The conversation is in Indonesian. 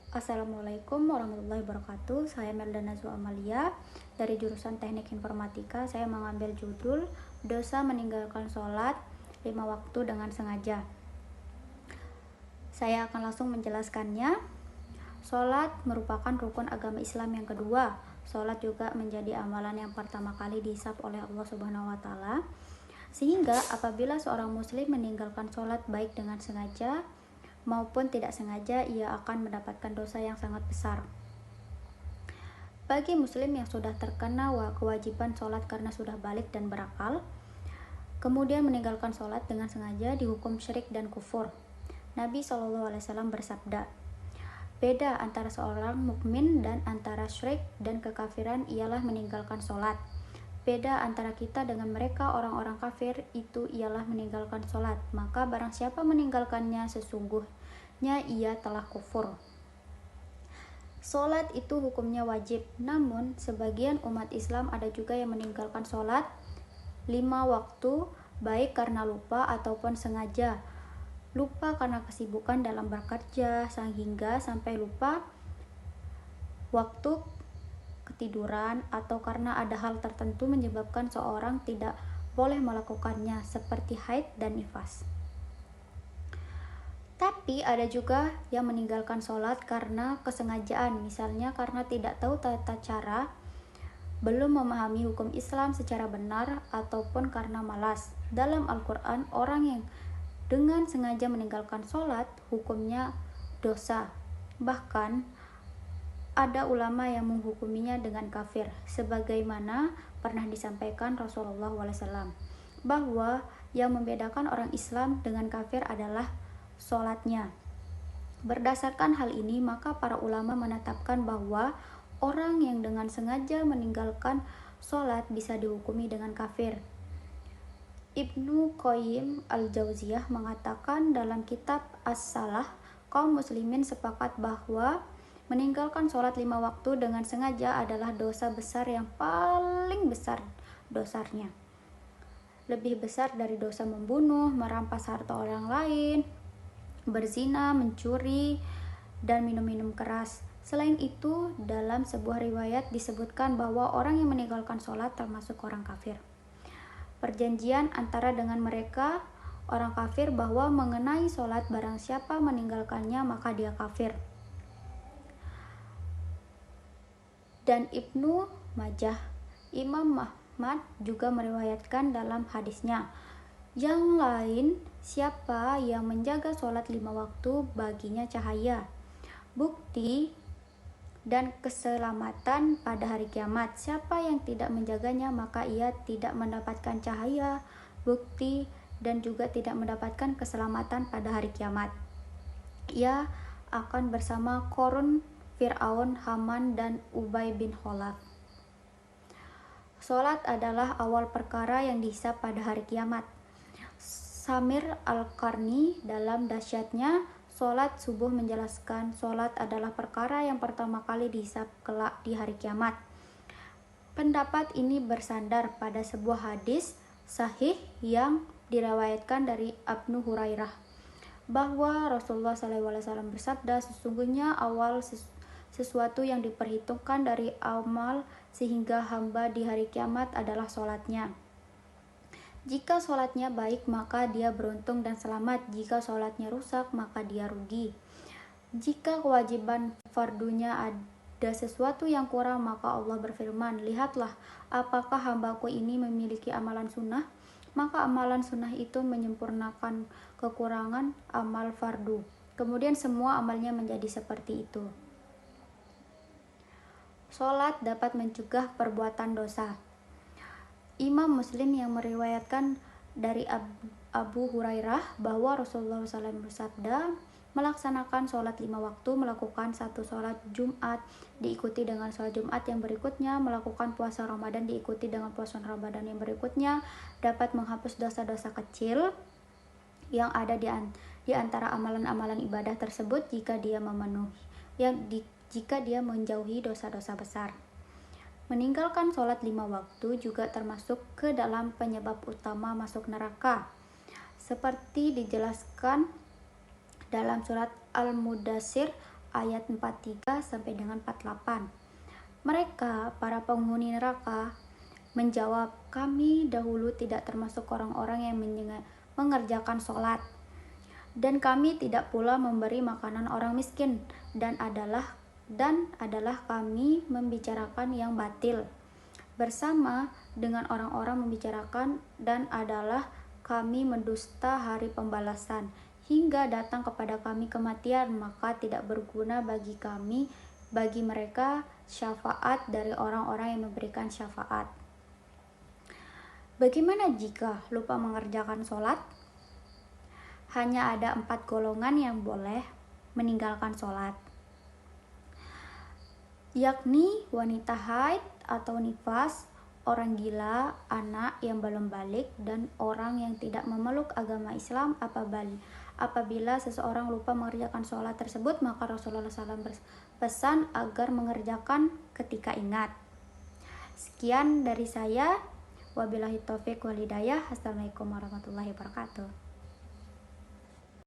Assalamualaikum warahmatullahi wabarakatuh. Saya Melda Nazwa Amalia dari jurusan Teknik Informatika. Saya mengambil judul Dosa Meninggalkan Sholat 5 Waktu dengan Sengaja. Saya akan langsung menjelaskannya. Sholat merupakan rukun agama Islam yang kedua. Sholat juga menjadi amalan yang pertama kali dihisab oleh Allah Subhanahu wa Ta'ala. Sehingga apabila seorang muslim meninggalkan sholat baik dengan sengaja maupun tidak sengaja, ia akan mendapatkan dosa yang sangat besar. Bagi muslim yang sudah terkena kewajiban sholat karena sudah balik dan berakal, kemudian meninggalkan sholat dengan sengaja, dihukum syirik dan kufur. Nabi SAW bersabda, beda antara seorang mukmin dan antara syirik dan kekafiran ialah meninggalkan sholat. Beda antara kita dengan mereka orang-orang kafir itu ialah meninggalkan sholat. Maka barang siapa meninggalkannya, sesungguhnya ia telah kufur. Sholat itu hukumnya wajib, namun sebagian umat Islam ada juga yang meninggalkan sholat 5 waktu, baik karena lupa ataupun sengaja. Lupa karena kesibukan dalam bekerja, sehingga sampai lupa waktu ketiduran, atau karena ada hal tertentu menyebabkan seorang tidak boleh melakukannya, seperti haid dan nifas. Tapi ada juga yang meninggalkan sholat karena kesengajaan, misalnya karena tidak tahu tata cara, belum memahami hukum Islam secara benar, ataupun karena malas. Dalam Al-Quran, orang yang dengan sengaja meninggalkan sholat hukumnya dosa. Bahkan ada ulama yang menghukuminya dengan kafir, sebagaimana pernah disampaikan Rasulullah SAW, bahwa yang membedakan orang Islam dengan kafir adalah sholatnya. Berdasarkan hal ini, maka para ulama menetapkan bahwa orang yang dengan sengaja meninggalkan sholat bisa dihukumi dengan kafir. Ibnu Qayyim al-Jauziyah mengatakan dalam kitab As-Salah, kaum muslimin sepakat bahwa meninggalkan sholat 5 waktu dengan sengaja adalah dosa besar yang paling besar dosanya. Lebih besar dari dosa membunuh, merampas harta orang lain, berzina, mencuri, dan minum-minum keras. Selain itu, dalam sebuah riwayat disebutkan bahwa orang yang meninggalkan sholat termasuk orang kafir. Perjanjian antara dengan mereka orang kafir bahwa mengenai sholat, barang siapa meninggalkannya maka dia kafir. Dan Ibnu Majah, Imam Ahmad juga meriwayatkan dalam hadisnya yang lain, siapa yang menjaga sholat 5 waktu baginya cahaya, bukti dan keselamatan pada hari kiamat. Siapa yang tidak menjaganya maka ia tidak mendapatkan cahaya, bukti dan juga tidak mendapatkan keselamatan pada hari kiamat. Ia akan bersama Qarun, Fir'aun, Haman dan Ubay bin Khalaf. Sholat adalah awal perkara yang dihisab pada hari kiamat. Samir Al-Qarni dalam dahsyatnya sholat subuh menjelaskan, sholat adalah perkara yang pertama kali dihisab kelak di hari kiamat. Pendapat ini bersandar pada sebuah hadis sahih yang diriwayatkan dari Abu Hurairah, bahwa Rasulullah SAW bersabda, sesungguhnya awal sesuatu yang diperhitungkan dari amal sehingga hamba di hari kiamat adalah sholatnya. Jika sholatnya baik maka dia beruntung dan selamat, jika sholatnya rusak maka dia rugi. Jika kewajiban fardunya ada sesuatu yang kurang, maka Allah berfirman, lihatlah apakah hambaku ini memiliki amalan sunnah, maka amalan sunnah itu menyempurnakan kekurangan amal fardu, kemudian semua amalnya menjadi seperti itu. Sholat dapat mencegah perbuatan dosa. Imam Muslim yang meriwayatkan dari Abu Hurairah bahwa Rasulullah SAW bersabda, melaksanakan sholat 5 waktu, melakukan satu sholat Jumat diikuti dengan sholat Jumat yang berikutnya, melakukan puasa Ramadan diikuti dengan puasa Ramadan yang berikutnya, dapat menghapus dosa-dosa kecil yang ada di antara amalan-amalan ibadah tersebut jika dia menjauhi dosa-dosa besar. Meninggalkan sholat 5 waktu juga termasuk ke dalam penyebab utama masuk neraka, seperti dijelaskan dalam surat Al-Mudassir ayat 43 sampai dengan 48. Mereka, para penghuni neraka, menjawab, "Kami dahulu tidak termasuk orang-orang yang mengerjakan sholat, dan kami tidak pula memberi makanan orang miskin, dan adalah kami membicarakan yang batil bersama dengan orang-orang membicarakan, dan adalah kami mendusta hari pembalasan hingga datang kepada kami kematian, maka tidak berguna bagi mereka syafaat dari orang-orang yang memberikan syafaat." Bagaimana jika lupa mengerjakan sholat? Hanya ada 4 golongan yang boleh meninggalkan sholat, yakni wanita haid atau nifas, orang gila, anak yang belum balik, dan orang yang tidak memeluk agama Islam. Apabila seseorang lupa mengerjakan sholat tersebut, maka Rasulullah SAW berpesan agar mengerjakan ketika ingat. Sekian dari saya. Wabillahi taufiq wal hidayah. Assalamualaikum warahmatullahi wabarakatuh.